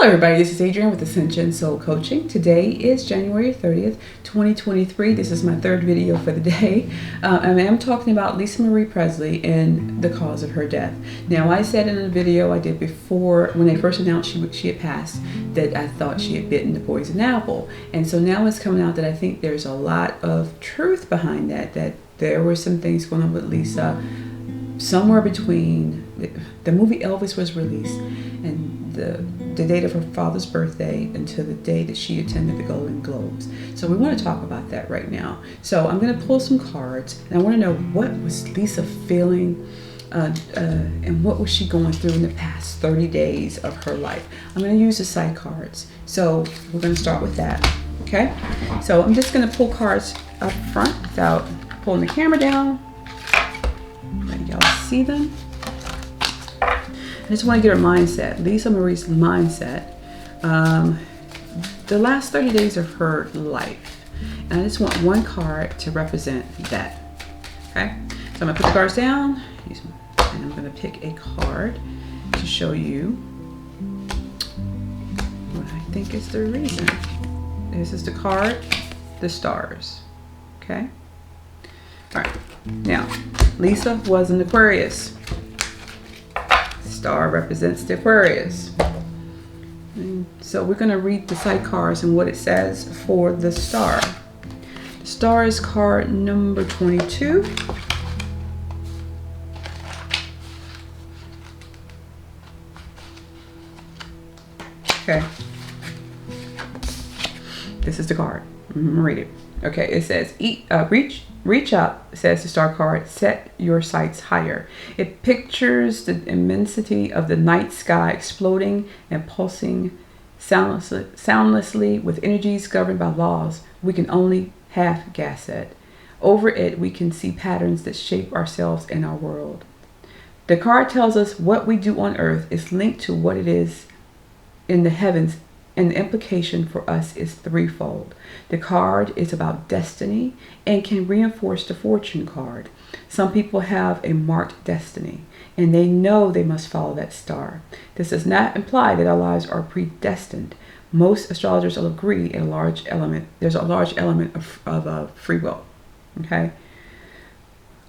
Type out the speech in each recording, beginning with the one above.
Hello everybody, this is Adrienne with Ascension Soul Coaching. Today is January 30th, 2023. This is my third video for the day. I am talking about Lisa Marie Presley and the cause of her death. Now, I said in a video I did before, when they first announced she had passed, that I thought she had bitten the poison apple. And so now it's coming out that I think there's a lot of truth behind that there were some things going on with Lisa somewhere between the movie Elvis was released and the date of her father's birthday until the day that she attended the Golden Globes. So we want to talk about that right now. So I'm going to pull some cards, and I want to know, what was Lisa feeling and what was she going through in the past 30 days of her life. I'm going to use the side cards. So we're going to start with that. Okay, so I'm just going to pull cards up front without pulling the camera down. Let y'all see them. I just want to get her mindset, Lisa Marie's mindset, the last 30 days of her life. And I just want one card to represent that. Okay, so I'm going to put the cards down, and I'm going to pick a card to show you what I think is the reason. This is the card, the stars. Okay, all right. Now, Lisa was an Aquarius. Star represents the Aquarius. And so we're going to read the side cards and what it says for the star. The star is card number 22. Okay. This is the card. I'm going to read it. Okay, it says, reach up, says the star card, set your sights higher. It pictures the immensity of the night sky exploding and pulsing soundlessly with energies governed by laws we can only half guess at. Over it, we can see patterns that shape ourselves and our world. The card tells us what we do on earth is linked to what it is in the heavens, and the implication for us is threefold. The card is about destiny and can reinforce the fortune card. Some people have a marked destiny and they know they must follow that star. This does not imply that our lives are predestined. Most astrologers will agree there's a large element of free will. Okay.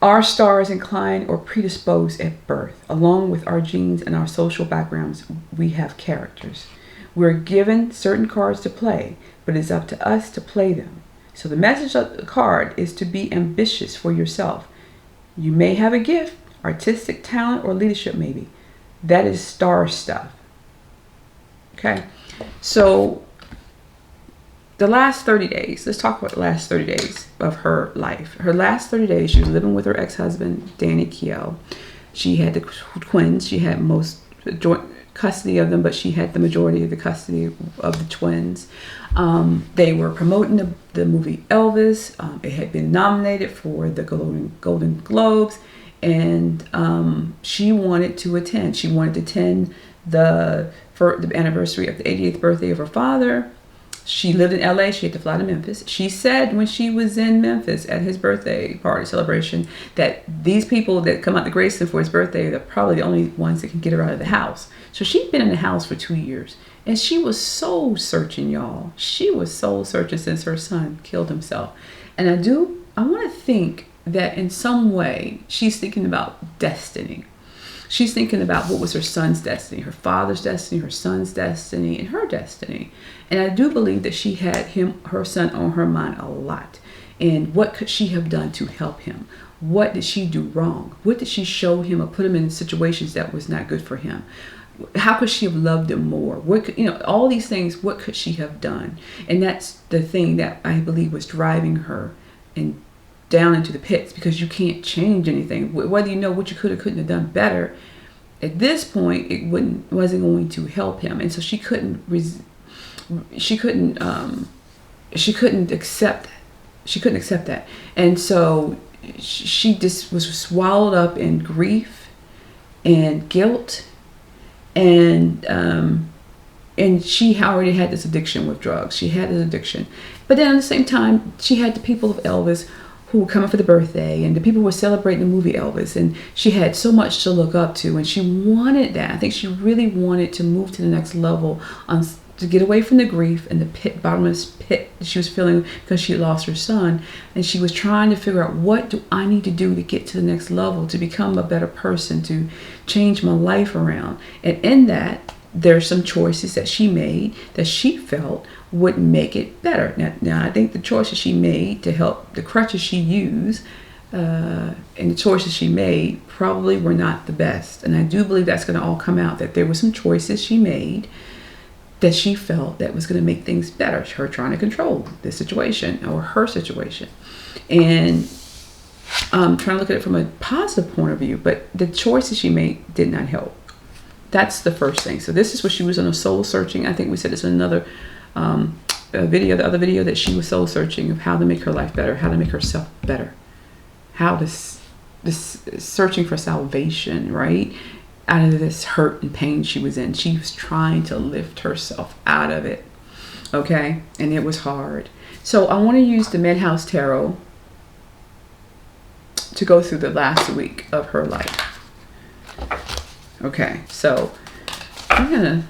Our star is inclined or predisposed at birth. Along with our genes and our social backgrounds, we have characters. We're given certain cards to play, but it's up to us to play them. So the message of the card is to be ambitious for yourself. You may have a gift, artistic talent, or leadership maybe. That is star stuff. Okay, so the last 30 days, let's talk about the last 30 days of her life. Her last 30 days, she was living with her ex-husband, Danny Keough. She had the twins. She had most joint custody of them, but she had the majority of the custody of the twins. They were promoting the movie Elvis. It had been nominated for the Golden Globes, and she wanted to attend. She wanted to attend the anniversary of the 88th birthday of her father. She lived in LA. She had to fly to Memphis. She said when she was in Memphis at his birthday party celebration that these people that come out to Graceland for his birthday are probably the only ones that can get her out of the house. So she'd been in the house for 2 years, and she was soul searching, y'all. She was soul searching since her son killed himself. And I want to think that in some way she's thinking about destiny. She's thinking about what was her son's destiny, her father's destiny, her son's destiny, and her destiny. And I do believe that she had her son on her mind a lot. And what could she have done to help him? What did she do wrong? What did she show him or put him in situations that was not good for him? How could she have loved him more? What could, all these things, what could she have done? And that's the thing that I believe was driving her and down into the pits, because you can't change anything. Whether you know what you could or couldn't have done better, at this point it wasn't going to help him, and so she couldn't accept that, and so she just was swallowed up in grief and guilt, and she already had this addiction with drugs. She had this addiction, but then at the same time she had the people of Elvis who would come up for the birthday, and the people were celebrating the movie Elvis, and she had so much to look up to, and she wanted that. I think she really wanted to move to the next level, to get away from the grief and the bottomless pit that she was feeling because she lost her son, and she was trying to figure out, what do I need to do to get to the next level, to become a better person, to change my life around. And in that, there's some choices that she made that she felt would make it better. Now I think the choices she made to help, the crutches she used, and the choices she made probably were not the best. And I do believe that's going to all come out, that there were some choices she made that she felt that was going to make things better. Her trying to control the situation, or her situation. And trying to look at it from a positive point of view, but the choices she made did not help. That's the first thing. So this is what she was on a soul searching. I think we said this in another video, the other video, that she was soul searching of how to make her life better, how to make herself better, how this searching for salvation, right? Out of this hurt and pain she was in. She was trying to lift herself out of it. Okay? And it was hard. So I want to use the Midhouse Tarot to go through the last week of her life. Okay, so I'm going to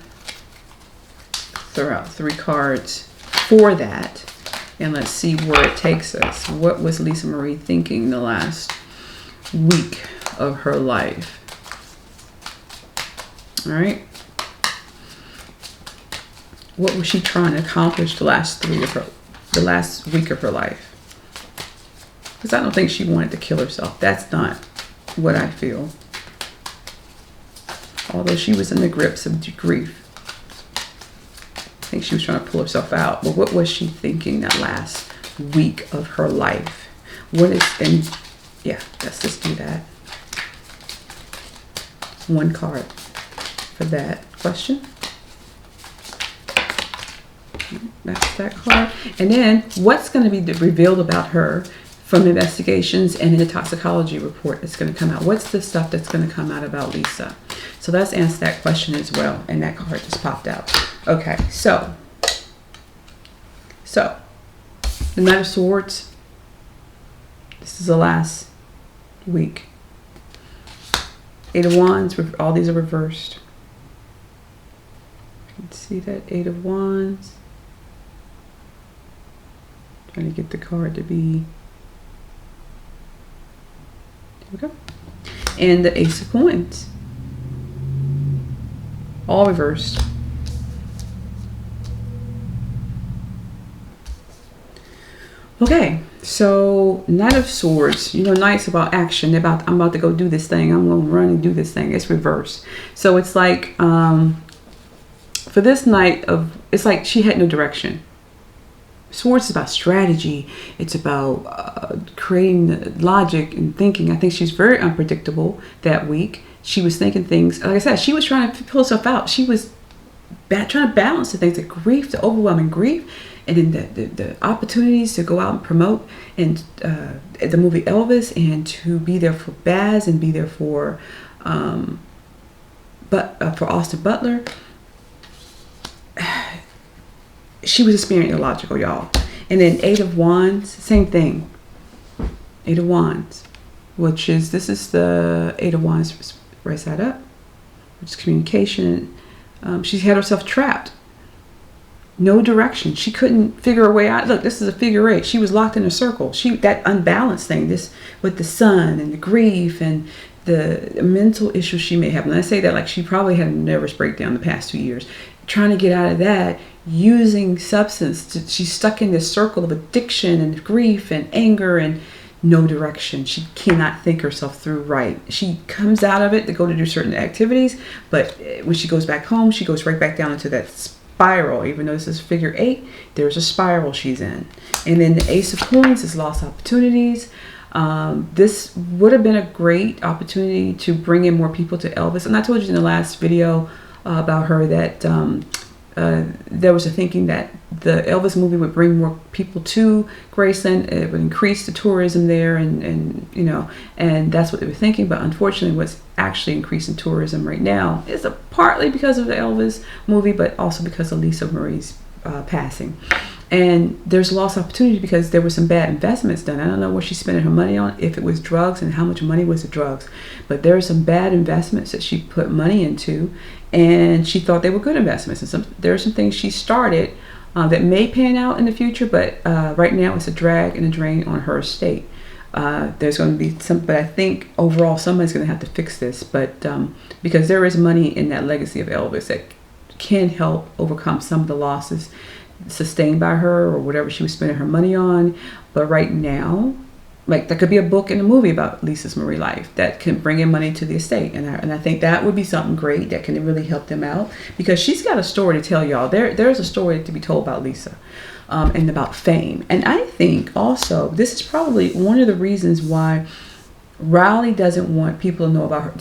throw out 3 cards for that, and let's see where it takes us. What was Lisa Marie thinking the last week of her life? All right. What was she trying to accomplish the last week of her life? Because I don't think she wanted to kill herself. That's not what I feel. Although she was in the grips of grief, I think she was trying to pull herself out. But what was she thinking that last week of her life? Yeah, let's just do that. 1 card for that question. That's that card. And then what's going to be revealed about her from investigations and in the toxicology report that's going to come out? What's the stuff that's going to come out about Lisa? So let's answer that question as well. And that card just popped out. Okay, so the Knight of Swords. This is the last week. 8 of Wands. All these are reversed. You can see that 8 of Wands. Trying to get the card to be. There we go. And the Ace of Coins. All reversed. Okay, so Knight of Swords. You know, Knight's about action. I'm about to go do this thing. I'm going to run and do this thing. It's reversed. So it's like, for this Knight it's like she had no direction. Swords is about strategy. It's about creating the logic and thinking. I think she's very unpredictable that week. She was thinking things, like I said, she was trying to pull herself out. She was trying to balance the things, the grief, the overwhelming grief, and then the opportunities to go out and promote and the movie Elvis, and to be there for Baz and be there for Austin Butler. She was just being illogical, y'all. And then 8 of Wands, same thing. 8 of Wands, this is the 8 of Wands right side up, which is communication. She had herself trapped. No direction. She couldn't figure her way out. Look, this is a figure 8. She was locked in a circle. That unbalanced thing, this with the sun and the grief and the mental issues she may have. And I say that like she probably had a nervous breakdown the past 2 years. Trying to get out of that, using substance. She's stuck in this circle of addiction and grief and anger and no direction. She cannot think herself through right. She comes out of it to go to do certain activities, but when she goes back home, she goes right back down into that spiral. Even though this is figure 8, there's a spiral she's in. And then the Ace of Coins is lost opportunities. This would have been a great opportunity to bring in more people to Elvis. And I told you in the last video about her that there was a thinking that the Elvis movie would bring more people to Graceland. It would increase the tourism there, and you know, and that's what they were thinking. But unfortunately, what's actually increasing tourism right now is partly because of the Elvis movie, but also because of Lisa Marie's passing. And there's lost opportunity because there were some bad investments done. I don't know what she's spending her money on, if it was drugs and how much money was the drugs. But there are some bad investments that she put money into, and she thought they were good investments. And there are some things she started that may pan out in the future, but right now it's a drag and a drain on her estate. There's going to be some, but I think overall somebody's going to have to fix this. But because there is money in that legacy of Elvis that can help overcome some of the losses sustained by her or whatever she was spending her money on. But right now, like, there could be a book and a movie about Lisa's Marie life that can bring in money to the estate, and I think that would be something great that can really help them out, because she's got a story to tell y'all. There's a story to be told about Lisa, and about fame. And I think also this is probably one of the reasons why Riley didn't want people to know about